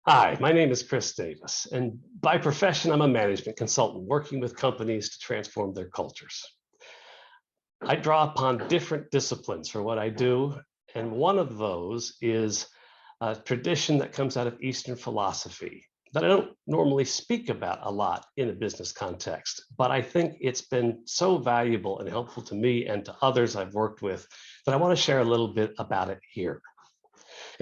Hi, my name is Chris Davis, and by profession, I'm a management consultant working with companies to transform their cultures. I draw upon different disciplines for what I do, and one of those is a tradition that comes out of Eastern philosophy that I don't normally speak about a lot in a business context, but I think it's been so valuable and helpful to me and to others I've worked with that I want to share a little bit about it here.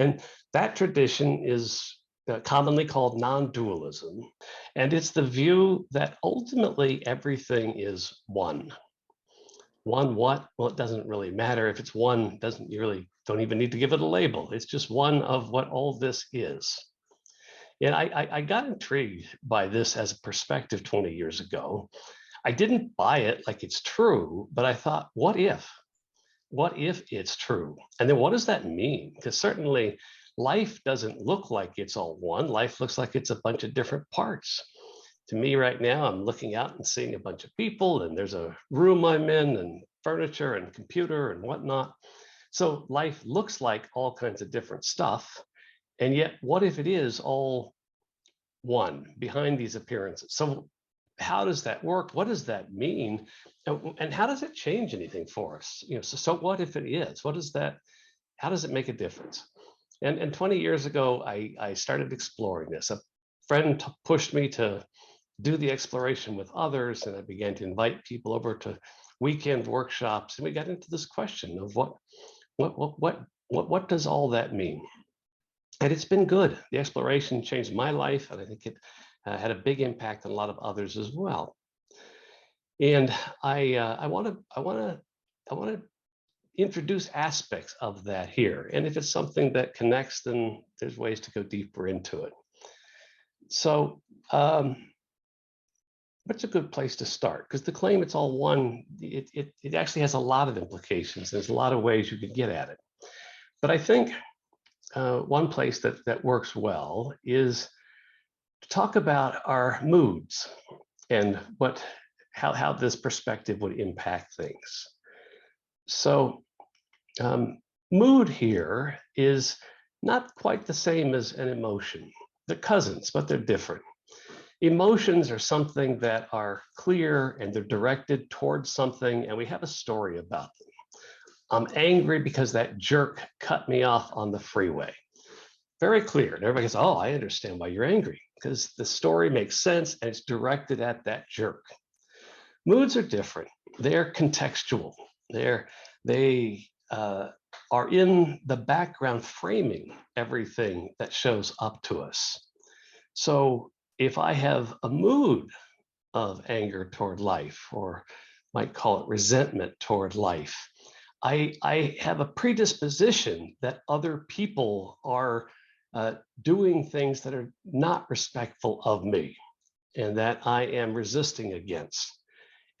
And that tradition is commonly called non-dualism. And it's the view that ultimately everything is one. One what? Well, it doesn't really matter. If it's one, doesn't you really don't even need to give it a label. It's just one of what all this is. And I got intrigued by this as a perspective 20 years ago. I didn't buy it like it's true, but I thought, what if? What if it's true? And then what does that mean? Because certainly life doesn't look like it's all one. Life looks like it's a bunch of different parts. To me right now, I'm looking out and seeing a bunch of people, and there's a room I'm in, and furniture and computer and whatnot. So life looks like all kinds of different stuff. And yet, what if it is all one behind these appearances? So how does that work? What does that mean? And how does it change anything for us? So what if it is? What is that? How does it make a difference? And 20 years ago, I started exploring this. A friend pushed me to do the exploration with others, and I began to invite people over to weekend workshops, and we got into this question of what does all that mean? And it's been good. The exploration changed my life, and I think it had a big impact on a lot of others as well. And I want to introduce aspects of that here. And if it's something that connects, then there's ways to go deeper into it. So, what's a good place to start? Because the claim it's all one, it actually has a lot of implications. There's a lot of ways you could get at it. But I think one place that works well is to talk about our moods and how this perspective would impact things. So mood here is not quite the same as an emotion. They're cousins, but they're different. Emotions are something that are clear and they're directed towards something, and we have a story about them. I'm angry because that jerk cut me off on the freeway. Very clear. And everybody goes, oh, I understand why you're angry, because the story makes sense and it's directed at that jerk. Moods are different. They're contextual. They are in the background framing everything that shows up to us. So if I have a mood of anger toward life, or might call it resentment toward life, I have a predisposition that other people are doing things that are not respectful of me and that I am resisting against.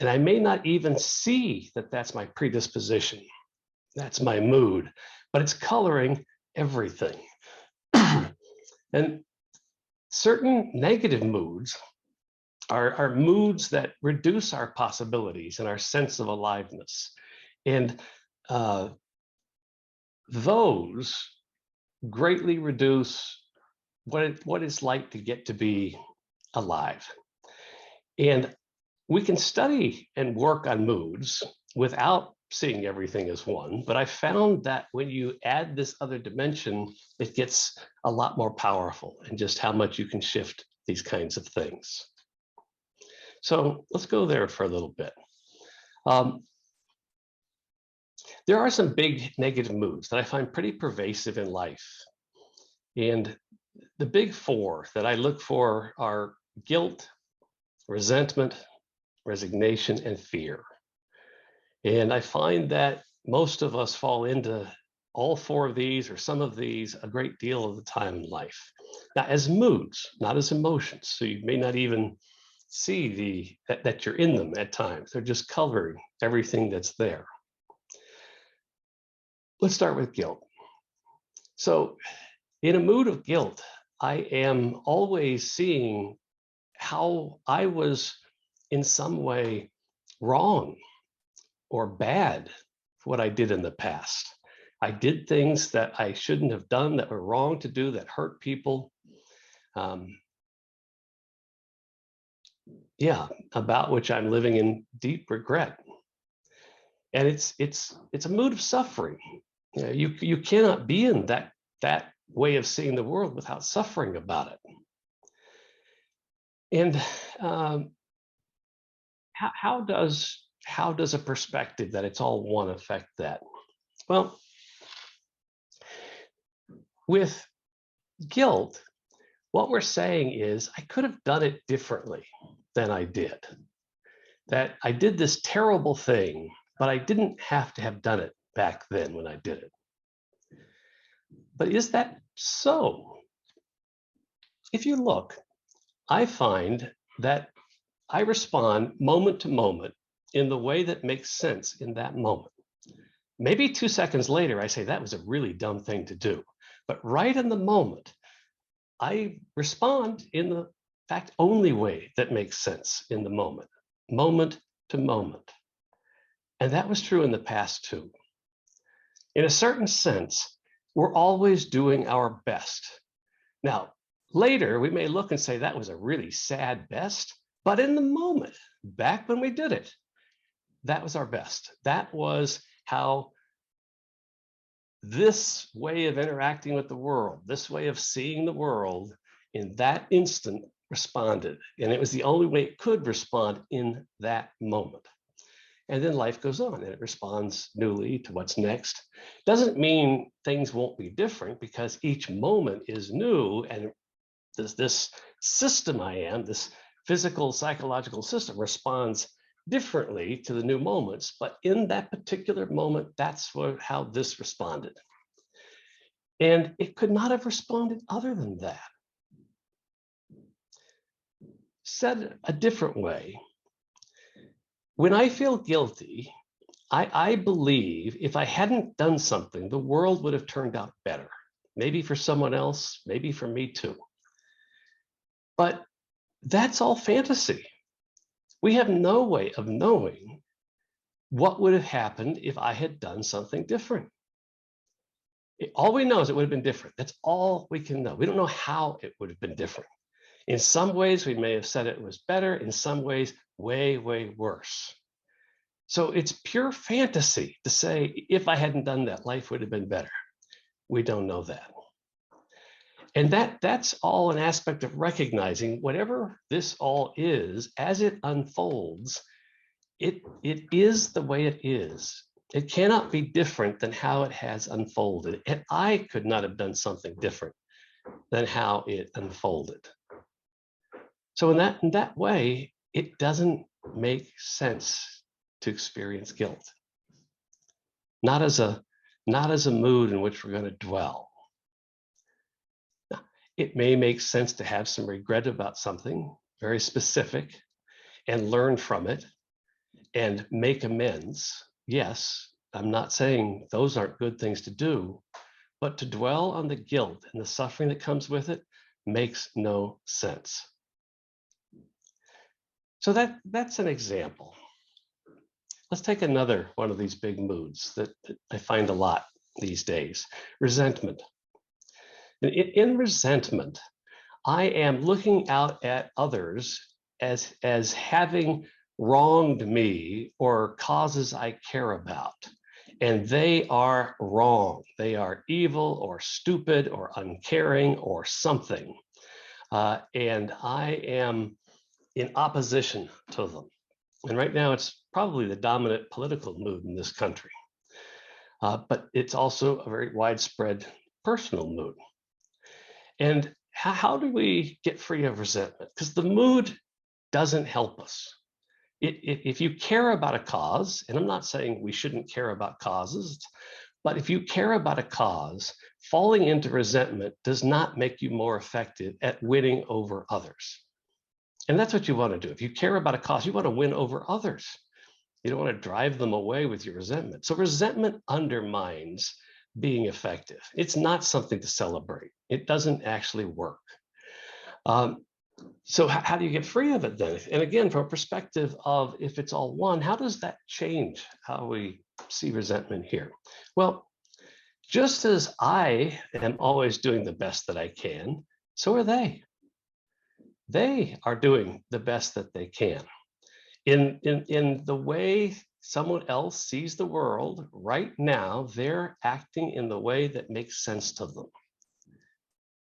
And I may not even see that that's my predisposition. That's my mood, but it's coloring everything. And certain negative moods are moods that reduce our possibilities and our sense of aliveness. And those greatly reduce what it's like to get to be alive. And we can study and work on moods without seeing everything as one, but I found that when you add this other dimension, it gets a lot more powerful in just how much you can shift these kinds of things. So let's go there for a little bit. There are some big negative moods that I find pretty pervasive in life. And the big four that I look for are guilt, resentment, resignation, and fear. And I find that most of us fall into all four of these or some of these a great deal of the time in life. Now, as moods, not as emotions. So you may not even see that you're in them at times. They're just coloring everything that's there. Let's start with guilt. So in a mood of guilt, I am always seeing how I was in some way wrong or bad for what I did in the past. I did things that I shouldn't have done, that were wrong to do, that hurt people. Um, yeah, about which I'm living in deep regret. And it's a mood of suffering. You know, you cannot be in that way of seeing the world without suffering about it. And how does a perspective that it's all one affect that? Well, with guilt, what we're saying is I could have done it differently than I did. That I did this terrible thing, but I didn't have to have done it back then when I did it. But is that so? If you look, I find that I respond moment to moment in the way that makes sense in that moment. Maybe 2 seconds later, I say that was a really dumb thing to do. But right in the moment, I respond in the fact only way that makes sense in the moment, moment to moment. And that was true in the past too. In a certain sense, we're always doing our best. Now, later we may look and say that was a really sad best, but in the moment, back when we did it, that was our best. That was how this way of interacting with the world, this way of seeing the world in that instant responded. And it was the only way it could respond in that moment. And then life goes on and it responds newly to what's next. Doesn't mean things won't be different because each moment is new. And this system this physical, psychological system responds differently to the new moments. But in that particular moment, that's how this responded. And it could not have responded other than that. Said a different way, when I feel guilty, I believe if I hadn't done something, the world would have turned out better. Maybe for someone else, maybe for me too. But that's all fantasy. We have no way of knowing what would have happened if I had done something different. All we know is it would have been different. That's all we can know. We don't know how it would have been different. In some ways, we may have said it was better. In some ways, way, way worse. So it's pure fantasy to say, if I hadn't done that, life would have been better. We don't know that. And that's all an aspect of recognizing whatever this all is, as it unfolds, it is the way it is. It cannot be different than how it has unfolded. And I could not have done something different than how it unfolded. So in that way, it doesn't make sense to experience guilt. Not as a mood in which we're going to dwell. It may make sense to have some regret about something very specific and learn from it and make amends. Yes, I'm not saying those aren't good things to do, but to dwell on the guilt and the suffering that comes with it makes no sense. So that's an example. Let's take another one of these big moods that I find a lot these days, resentment. In resentment, I am looking out at others as having wronged me or causes I care about. And they are wrong. They are evil or stupid or uncaring or something. And I am in opposition to them. And right now it's probably the dominant political mood in this country. But it's also a very widespread personal mood. And how do we get free of resentment? Because the mood doesn't help us. If you care about a cause, and I'm not saying we shouldn't care about causes, but if you care about a cause, falling into resentment does not make you more effective at winning over others. And that's what you want to do. If you care about a cause, you want to win over others. You don't want to drive them away with your resentment. So resentment undermines being effective. It's not something to celebrate. It doesn't actually work. So how do you get free of it then? And again, from a perspective of if it's all one, how does that change how we see resentment here? Well, just as I am always doing the best that I can, so are they. They are doing the best that they can. In the way someone else sees the world right now, they're acting in the way that makes sense to them.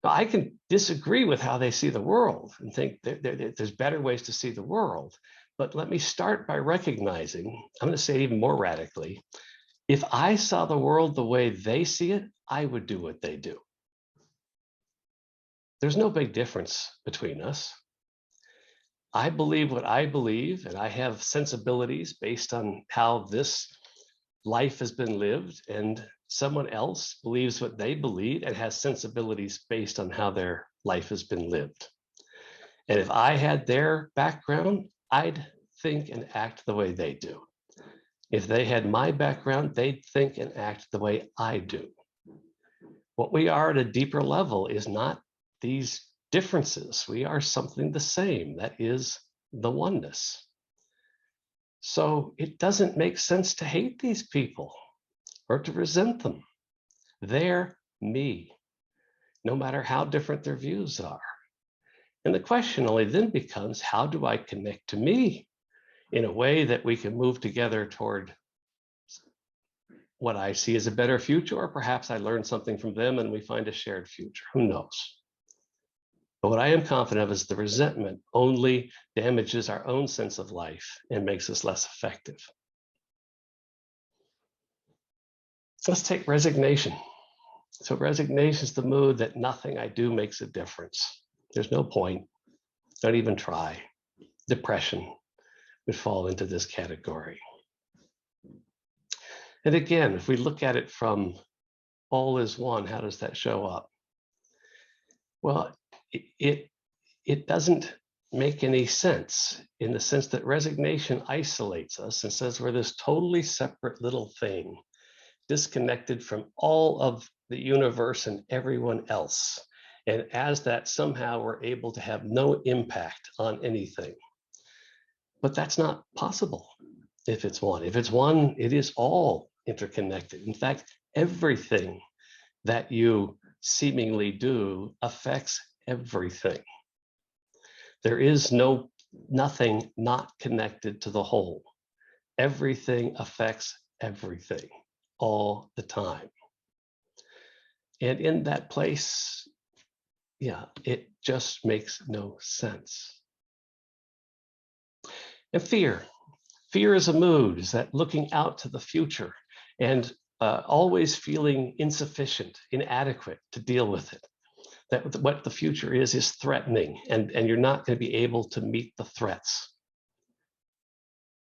Now, I can disagree with how they see the world and think there's better ways to see the world. But let me start by recognizing, I'm going to say it even more radically, if I saw the world the way they see it, I would do what they do. There's no big difference between us. I believe what I believe, and I have sensibilities based on how this life has been lived, and someone else believes what they believe and has sensibilities based on how their life has been lived. And if I had their background, I'd think and act the way they do. If they had my background, they'd think and act the way I do. What we are at a deeper level is not these differences. We are something the same. That is the oneness. So it doesn't make sense to hate these people or to resent them. They're me, no matter how different their views are. And the question only then becomes, how do I connect to me in a way that we can move together toward what I see as a better future, or perhaps I learn something from them and we find a shared future. Who knows? But what I am confident of is the resentment only damages our own sense of life and makes us less effective. Let's take resignation. So resignation is the mood that nothing I do makes a difference. There's no point. Don't even try. Depression would fall into this category. And again, if we look at it from all is one, how does that show up? Well, it doesn't make any sense in the sense that resignation isolates us and says we're this totally separate little thing, disconnected from all of the universe and everyone else. And as that, somehow we're able to have no impact on anything. But that's not possible if it's one. If it's one, it is all interconnected. In fact, everything that you seemingly do affects everything. There is nothing not connected to the whole. Everything affects everything all the time. And in that place, yeah, it just makes no sense. And fear. Fear is a mood, is that looking out to the future and always feeling insufficient, inadequate to deal with it. That what the future is threatening, and you're not going to be able to meet the threats.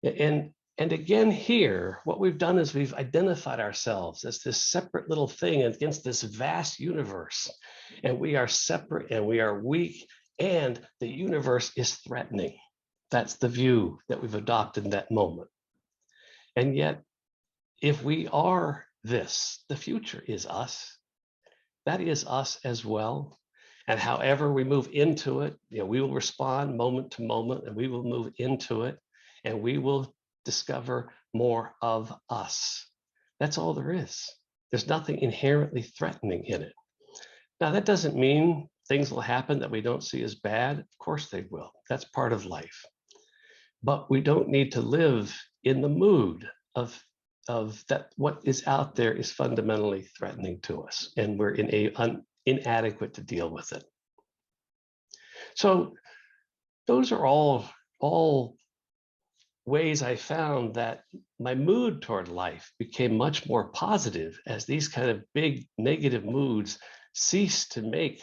And again here, what we've done is we've identified ourselves as this separate little thing against this vast universe. And we are separate and we are weak, and the universe is threatening. That's the view that we've adopted in that moment. And yet, if we are this, the future is us. That is us as well. And however we move into it, we will respond moment to moment, and we will move into it, and we will discover more of us. That's all there is. There's nothing inherently threatening in it. Now, that doesn't mean things will happen that we don't see as bad. Of course they will. That's part of life. But we don't need to live in the mood of that what is out there is fundamentally threatening to us, and we're inadequate to deal with it. So those are all ways I found that my mood toward life became much more positive as these kind of big negative moods ceased to make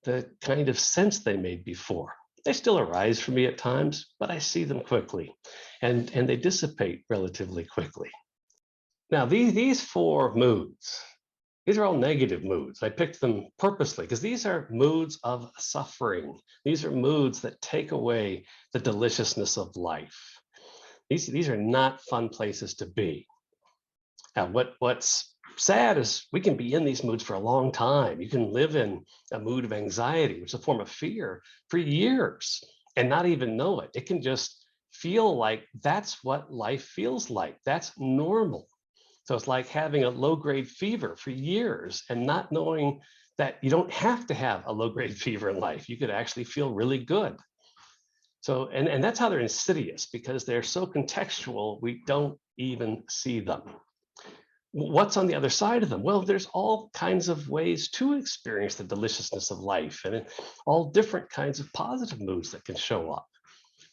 the kind of sense they made before. They still arise for me at times, but I see them quickly, and they dissipate relatively quickly. Now, these four moods, these are all negative moods. I picked them purposely because these are moods of suffering. These are moods that take away the deliciousness of life. These are not fun places to be. Now, what's sad is we can be in these moods for a long time. You can live in a mood of anxiety, which is a form of fear, for years and not even know it. It can just feel like that's what life feels like. That's normal. So it's like having a low-grade fever for years and not knowing that you don't have to have a low-grade fever in life. You could actually feel really good. So, and that's how they're insidious, because they're so contextual, we don't even see them. What's on the other side of them? Well, there's all kinds of ways to experience the deliciousness of life, and all different kinds of positive moods that can show up.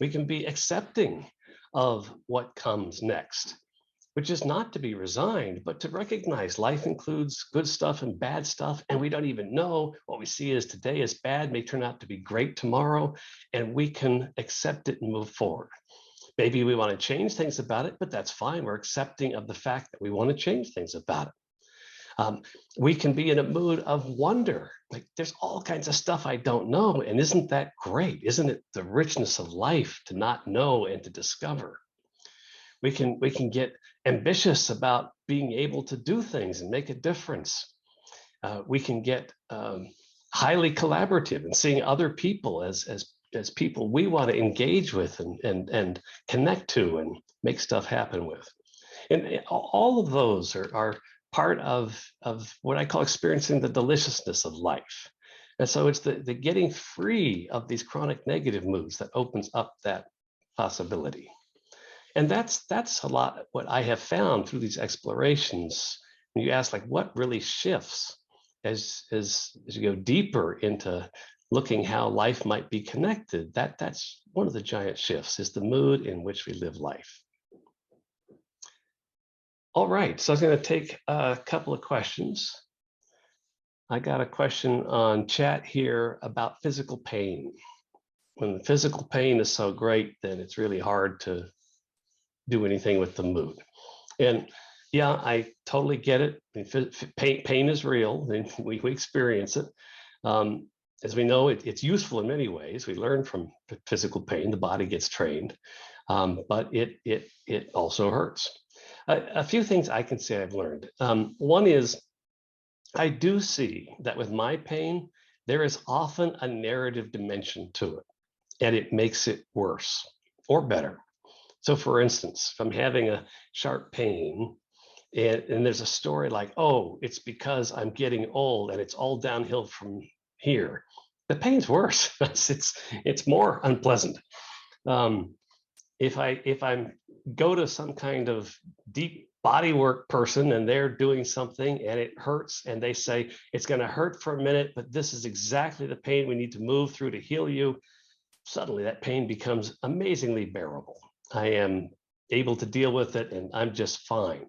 We can be accepting of what comes next, which is not to be resigned, but to recognize life includes good stuff and bad stuff, and we don't even know what we see as today as bad may turn out to be great tomorrow, and we can accept it and move forward. Maybe we want to change things about it, but that's fine. We're accepting of the fact that we want to change things about it. We can be in a mood of wonder, like there's all kinds of stuff I don't know, and isn't that great? Isn't it the richness of life to not know and to discover? We can get ambitious about being able to do things and make a difference. We can get highly collaborative and seeing other people as people we want to engage with and connect to and make stuff happen with. And all of those are part of what I call experiencing the deliciousness of life. And so it's the getting free of these chronic negative moods that opens up that possibility. And that's a lot what I have found through these explorations. When you ask, like, what really shifts as you go deeper into looking how life might be connected, that's one of the giant shifts, is the mood in which we live life. All right, so I was going to take a couple of questions. I got a question on chat here about physical pain. When the physical pain is so great, then it's really hard to do anything with the mood. And yeah, I totally get it. Pain is real, and we experience it. As we know, it's useful in many ways. We learn from physical pain. The body gets trained, but it also hurts. A few things I can say I've learned. One is I do see that with my pain, there is often a narrative dimension to it, and it makes it worse or better. So for instance, if I'm having a sharp pain and there's a story like, oh, it's because I'm getting old and it's all downhill from here, the pain's worse. it's more unpleasant. If I go to some kind of deep body work person and they're doing something and it hurts and they say it's going to hurt for a minute, but this is exactly the pain we need to move through to heal you, suddenly that pain becomes amazingly bearable. I am able to deal with it and I'm just fine.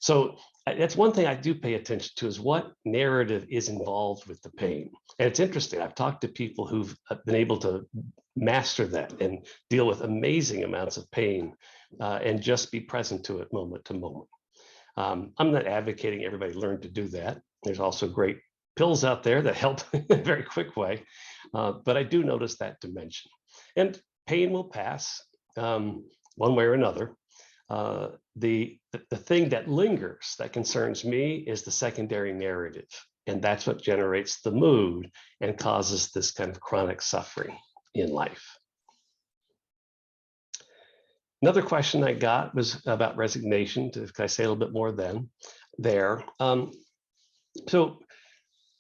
So that's one thing I do pay attention to, is what narrative is involved with the pain. And it's interesting. I've talked to people who've been able to master that and deal with amazing amounts of pain and just be present to it moment to moment. I'm not advocating everybody learn to do that. There's also great pills out there that help in a very quick way. But I do notice that dimension. And pain will pass one way or another. The thing that lingers, that concerns me, is the secondary narrative. And that's what generates the mood and causes this kind of chronic suffering in life. Another question I got was about resignation. Can I say a little bit more there? So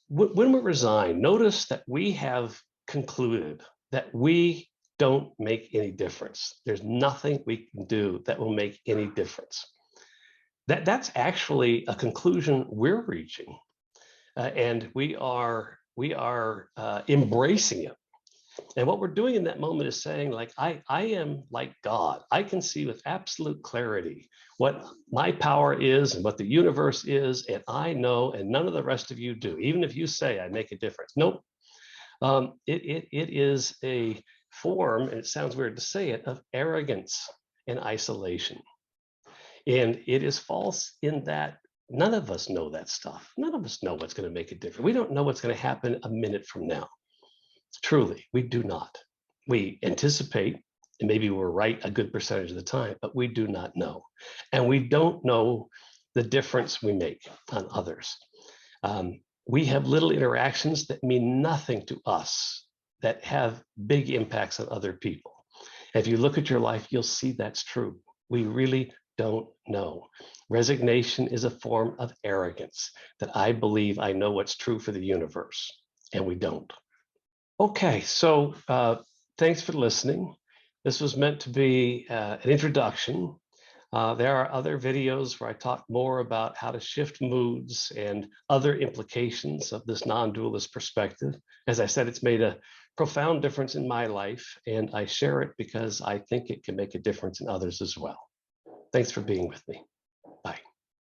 when we resign, notice that we have concluded that we don't make any difference. There's nothing we can do that will make any difference. That's actually a conclusion we're reaching, and we are embracing it. And what we're doing in that moment is saying, like, I am like God. I can see with absolute clarity what my power is and what the universe is, and I know, and none of the rest of you do. Even if you say I make a difference, nope. It is a form, and it sounds weird to say it, of arrogance and isolation. And it is false in that none of us know that stuff. None of us know what's going to make a difference. We don't know what's going to happen a minute from now. Truly, we do not. We anticipate, and maybe we're right a good percentage of the time, but we do not know. And we don't know the difference we make on others. We have little interactions that mean nothing to us that have big impacts on other people. If you look at your life, you'll see that's true. We really don't know. Resignation is a form of arrogance that I believe I know what's true for the universe, and we don't. Okay, so thanks for listening. This was meant to be an introduction. There are other videos where I talk more about how to shift moods and other implications of this non-dualist perspective. As I said, it's made a profound difference in my life, and I share it because I think it can make a difference in others as well. Thanks for being with me.